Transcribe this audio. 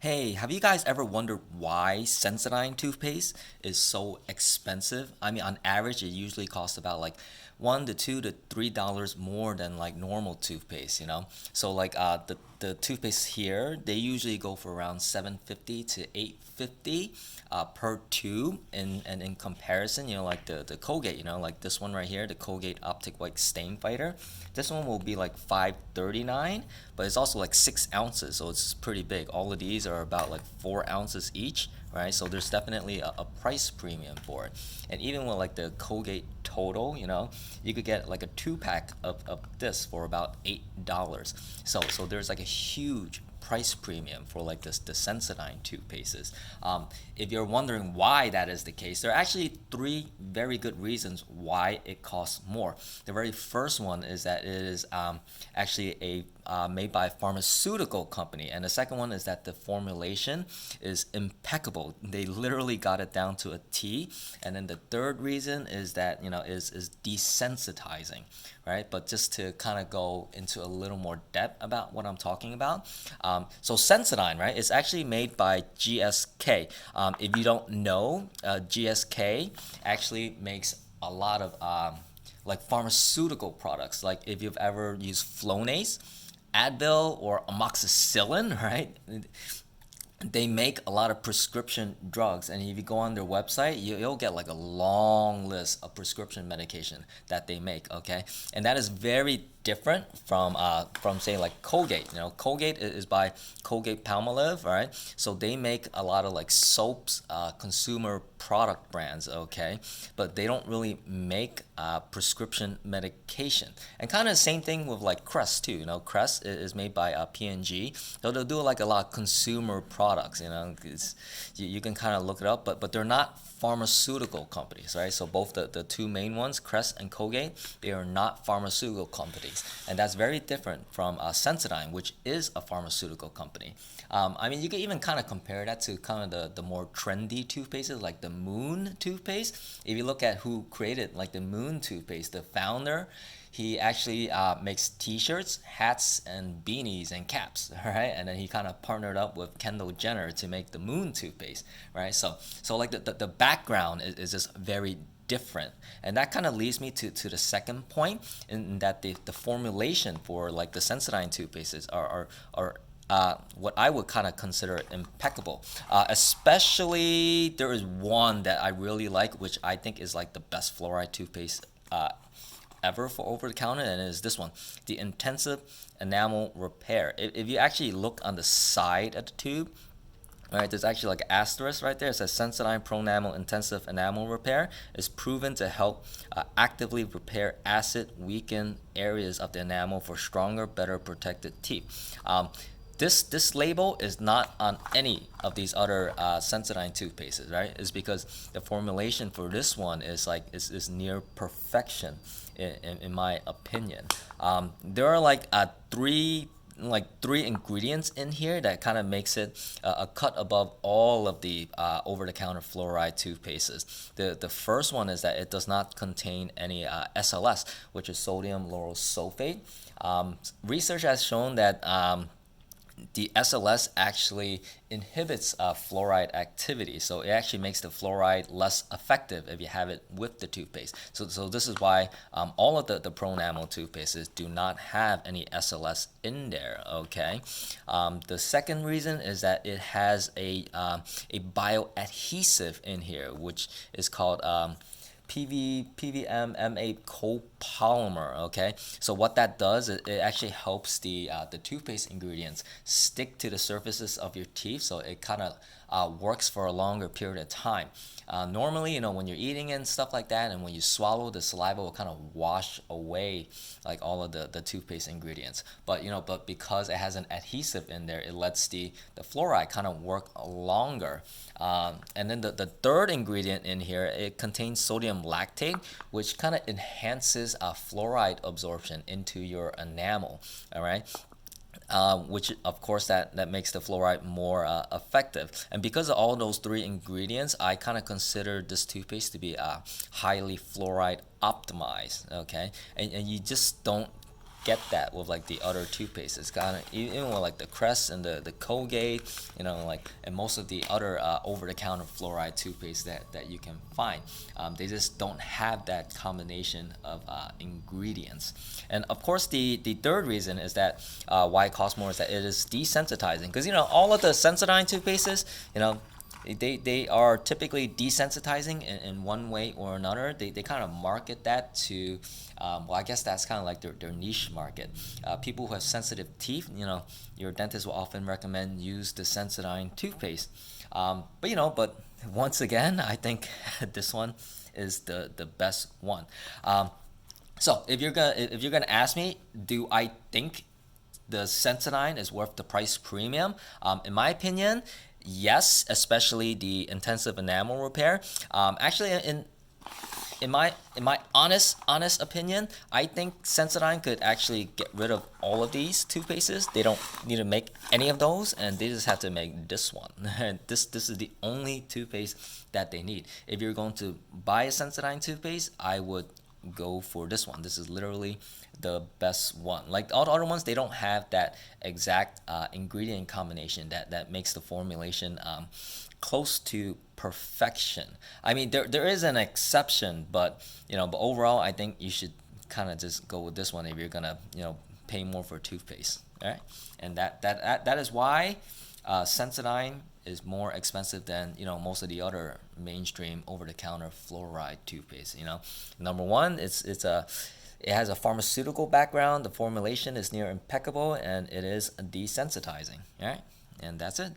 Hey, have you guys ever wondered why Sensodyne toothpaste is so expensive? I mean, on average, it usually costs about like $1 to $2 to $3 more than like normal toothpaste. So like the toothpaste here, they usually go for around 750 to 850 per tube. And in comparison, like the Colgate, like this one right here, the Colgate Optic White Stain Fighter, this one will be like 539, but it's also like 6 ounces, so it's pretty big. All of these are about like 4 ounces each, right? So there's definitely a price premium for it. And even with like the Colgate Total, you could get like a 2 pack of this for about $8. So there's like a huge price premium for like this the Sensodyne toothpastes. If you're wondering why that is the case, there are actually three very good reasons why it costs more. The very first one is that it is actually a made by a pharmaceutical company, and the second one is that the formulation is impeccable. They literally got it down to a T. And then the third reason is that is desensitizing, right? But just to kind of go into a little more depth about what I'm talking about, so Sensodyne, right, is actually made by GSK. If you don't know, GSK actually makes a lot of like pharmaceutical products. Like if you've ever used Flonase, Advil, or amoxicillin, right? They make a lot of prescription drugs, and if you go on their website, you'll get like a long list of prescription medication that they make. Okay, and that is very different from say like Colgate. Colgate is by Colgate Palmolive, right? So they make a lot of like soaps, consumer product brands. Okay, but they don't really make prescription medication. And kind of the same thing with like Crest too. Crest is made by P&G. So they'll do like a lot of consumer products. You can kind of look it up, but they're not pharmaceutical companies, right? So both the two main ones, Crest and Colgate, they are not pharmaceutical companies, and that's very different from Sensodyne, which is a pharmaceutical company. I mean, you can even kind of compare that to kind of the more trendy toothpastes, like the Moon toothpaste. If you look at who created like the Moon toothpaste, the founder, he actually makes T-shirts, hats, and beanies and caps, right? And then he kind of partnered up with Kendall Jenner to make the Moon toothpaste, right? So like the background is just very different, and that kind of leads me to the second point, in that the formulation for like the Sensodyne toothpastes are what I would kind of consider impeccable. Especially there is one that I really like, which I think is like the best fluoride toothpaste ever for over the counter, and it is this one, the Intensive Enamel Repair. If you actually look on the side of the tube, right, there's actually like an asterisk right there. It says Sensodyne Pro Enamel Intensive Enamel Repair is proven to help actively repair acid weakened areas of the enamel for stronger, better protected teeth. This label is not on any of these other Sensodyne toothpastes, right? It's because the formulation for this one is near perfection, in my opinion. There are like three ingredients in here that kind of makes it a cut above all of the over-the-counter fluoride toothpastes. The first one is that it does not contain any SLS, which is sodium lauryl sulfate. Research has shown that the SLS actually inhibits fluoride activity, so it actually makes the fluoride less effective if you have it with the toothpaste. So this is why all of the Pro Enamel toothpastes do not have any SLS in there. Okay. The second reason is that it has a bioadhesive in here, which is called PVMA copolymer. Okay, so what that does, it actually helps the toothpaste ingredients stick to the surfaces of your teeth, so it kind of works for a longer period of time. Normally, when you're eating and stuff like that, and when you swallow, the saliva will kind of wash away like all of the toothpaste ingredients. But because it has an adhesive in there, it lets the fluoride kind of work longer. And then the third ingredient in here, it contains sodium lactate, which kind of enhances fluoride absorption into your enamel. All right. Which of course that makes the fluoride more effective. And because of all those three ingredients, I kind of consider this toothpaste to be highly fluoride optimized. Okay, and you just don't get that with like the other toothpaste. It's kind of even with like the Crest and the Colgate, like and most of the other over-the-counter fluoride toothpaste that you can find. They just don't have that combination of ingredients. And of course, the third reason is that why it costs more is that it is desensitizing. Because all of the Sensodyne toothpastes, they are typically desensitizing in one way or another. They kind of market that to, well, I guess that's kind of like their niche market. People who have sensitive teeth, your dentist will often recommend use the Sensodyne toothpaste. But once again, I think this one is the best one. So if you're gonna ask me, do I think the Sensodyne is worth the price premium? In my opinion, yes, especially the intensive enamel repair. Actually, in my honest opinion, I think Sensodyne could actually get rid of all of these toothpastes. They don't need to make any of those, and they just have to make this one. this is the only toothpaste that they need. If you're going to buy a Sensodyne toothpaste, I would go for this one. This is literally the best one. Like all the other ones, they don't have that exact ingredient combination that makes the formulation close to perfection. I mean, there is an exception, but overall, I think you should kind of just go with this one if you're gonna pay more for toothpaste. All right, and that is why Sensodyne is more expensive than most of the other mainstream over-the-counter fluoride toothpaste. Number one, it has a pharmaceutical background. The formulation is near impeccable, and it is desensitizing. All right, and that's it.